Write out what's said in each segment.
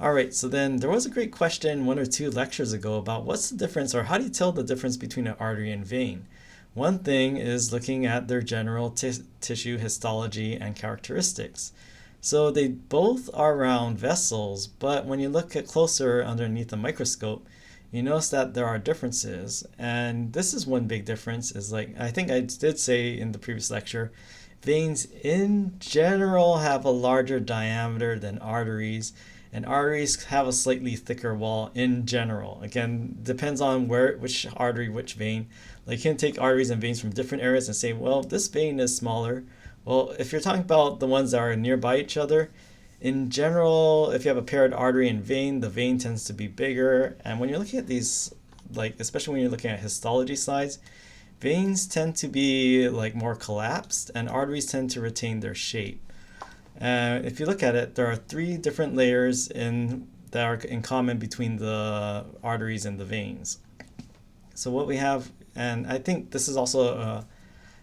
All right, so then there was a great question 1 or 2 lectures ago about what's the difference or how do you tell the difference between an artery and vein? One thing is looking at their general tissue histology and characteristics. So they both are round vessels, but when you look at closer underneath the microscope, you notice that there are differences. And this is one big difference is like, I think I did say in the previous lecture, veins in general have a larger diameter than arteries, and arteries have a slightly thicker wall in general. Again, depends on which artery, which vein. Like you can take arteries and veins from different areas and say, well, this vein is smaller. Well, if you're talking about the ones that are nearby each other, in general, if you have a paired artery and vein, the vein tends to be bigger. And when you're looking at these, like especially when you're looking at histology slides, veins tend to be like more collapsed and arteries tend to retain their shape. If you look at it, there are 3 different layers that are in common between the arteries and the veins. So what we have, and I think this is also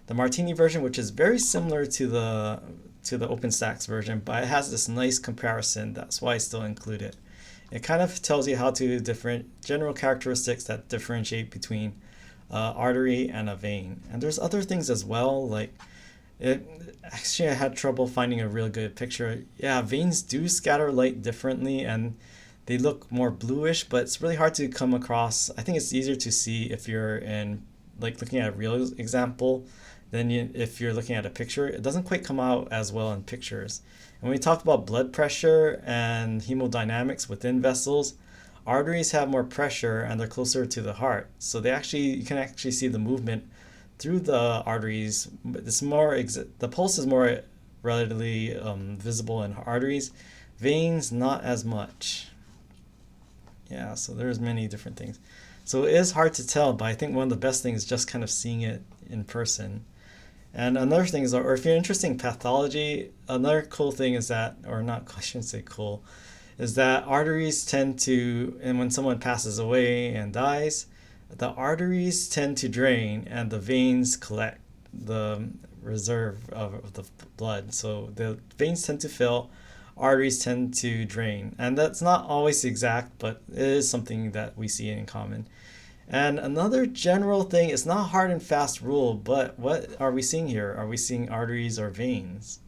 the Martini version, which is very similar to the OpenStax version, but it has this nice comparison. That's why I still include it. It kind of tells you how to different general characteristics that differentiate between artery and a vein. And there's other things as well, like actually I had trouble finding a real good picture. Yeah, veins do scatter light differently and they look more bluish, but it's really hard to come across. I think it's easier to see if you're in like looking at a real example than if you're looking at a picture. It doesn't quite come out as well in pictures. And when we talk about blood pressure and hemodynamics within vessels, arteries have more pressure and they're closer to the heart. So you can actually see the movement through the arteries. The pulse is more relatively visible in arteries. Veins, not as much. Yeah, so there's many different things. So it is hard to tell, but I think one of the best things is just kind of seeing it in person. And another thing is, or if you're interested in pathology, another cool thing is that, or not, I shouldn't say cool, is that arteries tend to, and when someone passes away and dies, the arteries tend to drain and the veins collect the reserve of the blood. So the veins tend to fill, arteries tend to drain. And that's not always exact, but it is something that we see in common. And another general thing, it's not a hard and fast rule, but what are we seeing here? Are we seeing arteries or veins?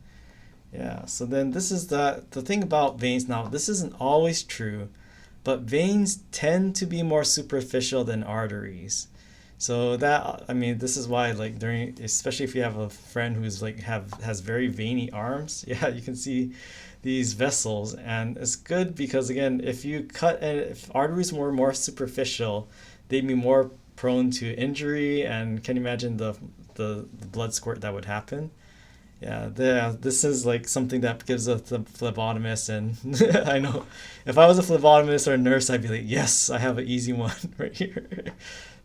Yeah, so then this is the thing about veins. Now, this isn't always true, but veins tend to be more superficial than arteries. So that, I mean, this is why, like especially if you have a friend who's like has very veiny arms, yeah, you can see these vessels, and it's good because again, if arteries were more superficial, they'd be more prone to injury, and can you imagine the blood squirt that would happen? Yeah, this is like something that gives a phlebotomist, and I know if I was a phlebotomist or a nurse, I'd be like, yes, I have an easy one right here.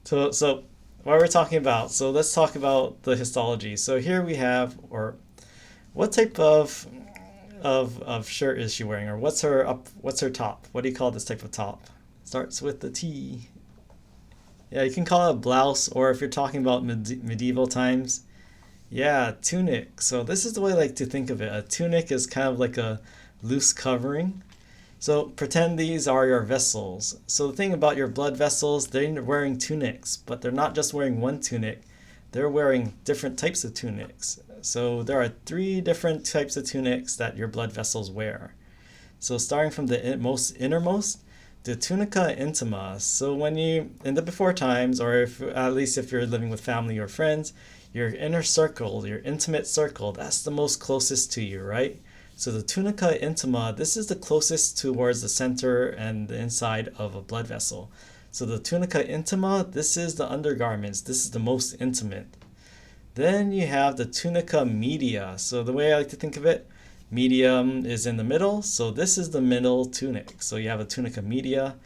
So what we're talking about, so let's talk about the histology. So here we have, or what type of shirt is she wearing, or what's her top? What do you call this type of top? Starts with the T. Yeah, you can call it a blouse, or if you're talking about medieval times, yeah, tunic. So this is the way I like to think of it. A tunic is kind of like a loose covering. So pretend these are your vessels. So the thing about your blood vessels, they're wearing tunics, but they're not just wearing one tunic. They're wearing different types of tunics. So there are 3 different types of tunics that your blood vessels wear. So starting from the most innermost, the Tunica Intima. So when you, in the before times, or at least if you're living with family or friends, your inner circle, your intimate circle, that's the most closest to you, right? So the Tunica Intima, this is the closest towards the center and the inside of a blood vessel. So the Tunica Intima, this is the undergarments. This is the most intimate. Then you have the Tunica Media. So the way I like to think of it, medium is in the middle. So this is the middle tunic. So you have a Tunica Media.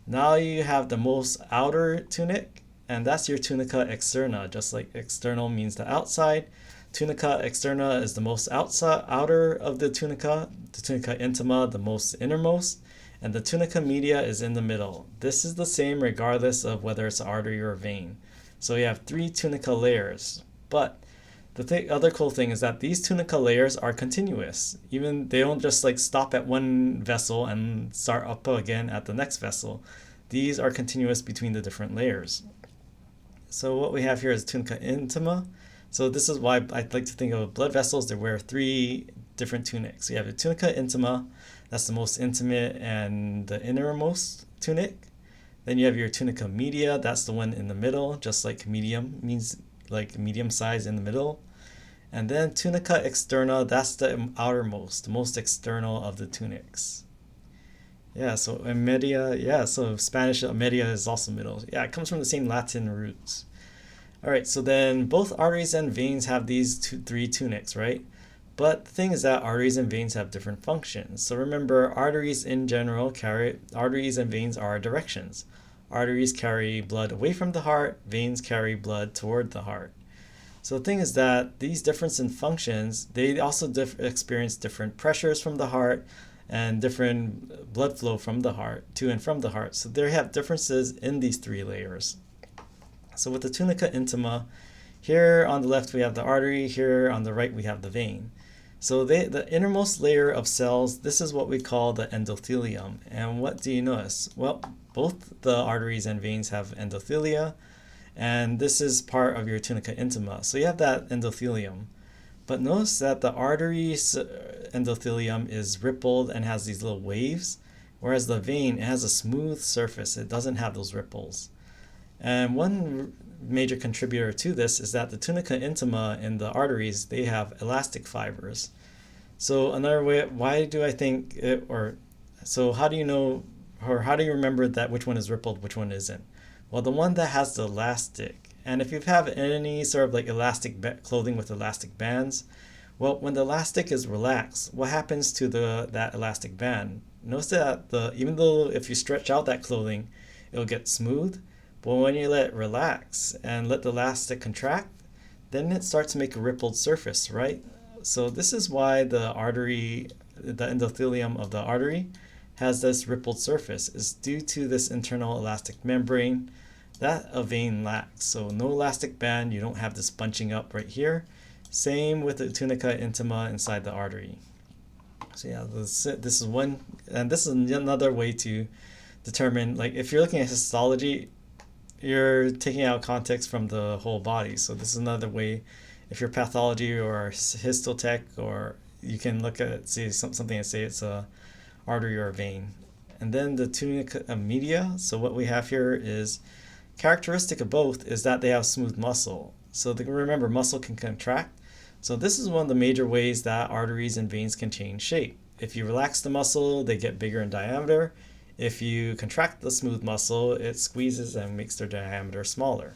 Now you have the most outer tunic, and that's your Tunica Externa. Just like external means the outside, Tunica Externa is the most outer of the Tunica Intima, the most innermost, and the Tunica Media is in the middle. This is the same regardless of whether it's an artery or a vein. So you have 3 tunica layers, but The other cool thing is that these tunica layers are continuous. Even they don't just like stop at one vessel and start up again at the next vessel. These are continuous between the different layers. So what we have here is Tunica Intima. So this is why I'd like to think of blood vessels. They wear three different tunics. You have the Tunica Intima, that's the most intimate and the innermost tunic. Then you have your Tunica Media, that's the one in the middle, just like medium means like medium size in the middle. And then Tunica Externa, that's the outermost, the most external of the tunics. Yeah, so media, yeah, so Spanish media is also middle. Yeah, it comes from the same Latin roots. All right, so then both arteries and veins have these three tunics, right? But the thing is that arteries and veins have different functions. So remember, arteries in general arteries and veins are directions. Arteries carry blood away from the heart, veins carry blood toward the heart. So the thing is that these differences in functions, they also experience different pressures from the heart and different blood flow from the heart, to and from the heart. So they have differences in these three layers. So with the Tunica Intima, here on the left we have the artery, here on the right we have the vein. So the innermost layer of cells, this is what we call the endothelium. And what do you notice? Well, both the arteries and veins have endothelia, and this is part of your Tunica Intima. So you have that endothelium. But notice that the artery's endothelium is rippled and has these little waves, whereas the vein, it has a smooth surface. It doesn't have those ripples. And one major contributor to this is that the Tunica Intima in the arteries, they have elastic fibers. So another way, why do I think it, or so how do you know, or how do you remember that which one is rippled, which one isn't? Well, the one that has the elastic, and if you have any sort of like elastic clothing with elastic bands, well, when the elastic is relaxed, what happens to that elastic band? Notice that even though if you stretch out that clothing, it'll get smooth, but when you let it relax and let the elastic contract, then it starts to make a rippled surface, right? So this is why the endothelium of the artery has this rippled surface. It's due to this internal elastic membrane that a vein lacks. So no elastic band, you don't have this bunching up right here. Same with the Tunica Intima inside the artery. So yeah, this is one, and this is another way to determine, like if you're looking at histology, you're taking out context from the whole body. So this is another way, if you're pathology or histotech, or you can look at say something and say it's a artery or a vein. And then the Tunica Media, so what we have here is characteristic of both is that they have smooth muscle. So remember, muscle can contract. So this is one of the major ways that arteries and veins can change shape. If you relax the muscle, they get bigger in diameter. If you contract the smooth muscle, it squeezes and makes their diameter smaller.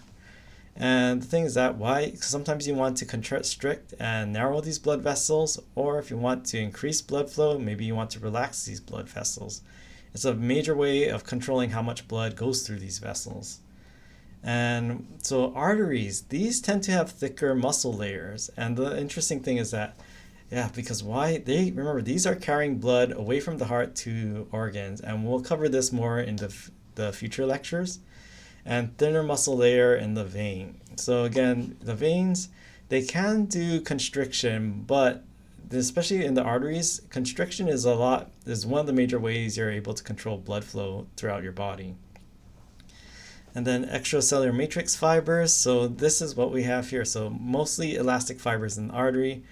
And the thing is that sometimes you want to constrict and narrow these blood vessels, or if you want to increase blood flow, maybe you want to relax these blood vessels. It's a major way of controlling how much blood goes through these vessels. And so arteries, these tend to have thicker muscle layers. And the interesting thing is that, because remember, these are carrying blood away from the heart to organs. And we'll cover this more in the future lectures. And thinner muscle layer in the vein. So again, the veins, they can do constriction, but especially in the arteries, constriction is one of the major ways you're able to control blood flow throughout your body. And then extracellular matrix fibers. So this is what we have here. So mostly elastic fibers in the artery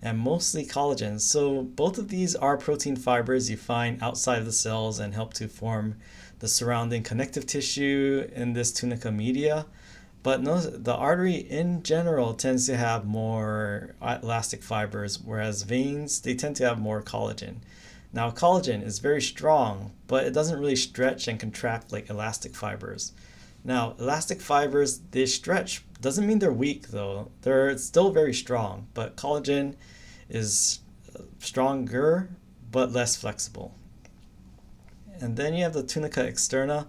and mostly collagen. So both of these are protein fibers you find outside of the cells and help to form the surrounding connective tissue in this Tunica Media. But the artery in general tends to have more elastic fibers, whereas veins, they tend to have more collagen. Now collagen is very strong, but it doesn't really stretch and contract like elastic fibers. Now, elastic fibers, they stretch. Doesn't mean they're weak, though. They're still very strong, but collagen is stronger, but less flexible. And then you have the Tunica Externa.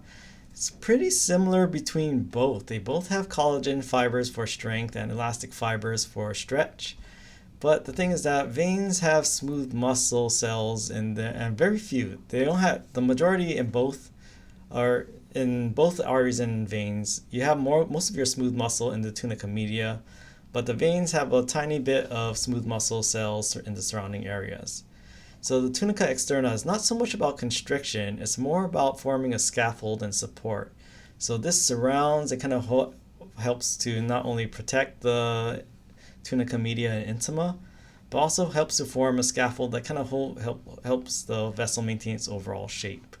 It's pretty similar between both. They both have collagen fibers for strength and elastic fibers for stretch. But the thing is that veins have smooth muscle cells and very few. They don't have, the majority in both are in both arteries and veins. You have most of your smooth muscle in the Tunica Media, but the veins have a tiny bit of smooth muscle cells in the surrounding areas. So the tunica externa is not so much about constriction, it's more about forming a scaffold and support. So this surrounds, it kind of helps to not only protect the tunica media and intima, but also helps to form a scaffold that kind of helps the vessel maintain its overall shape.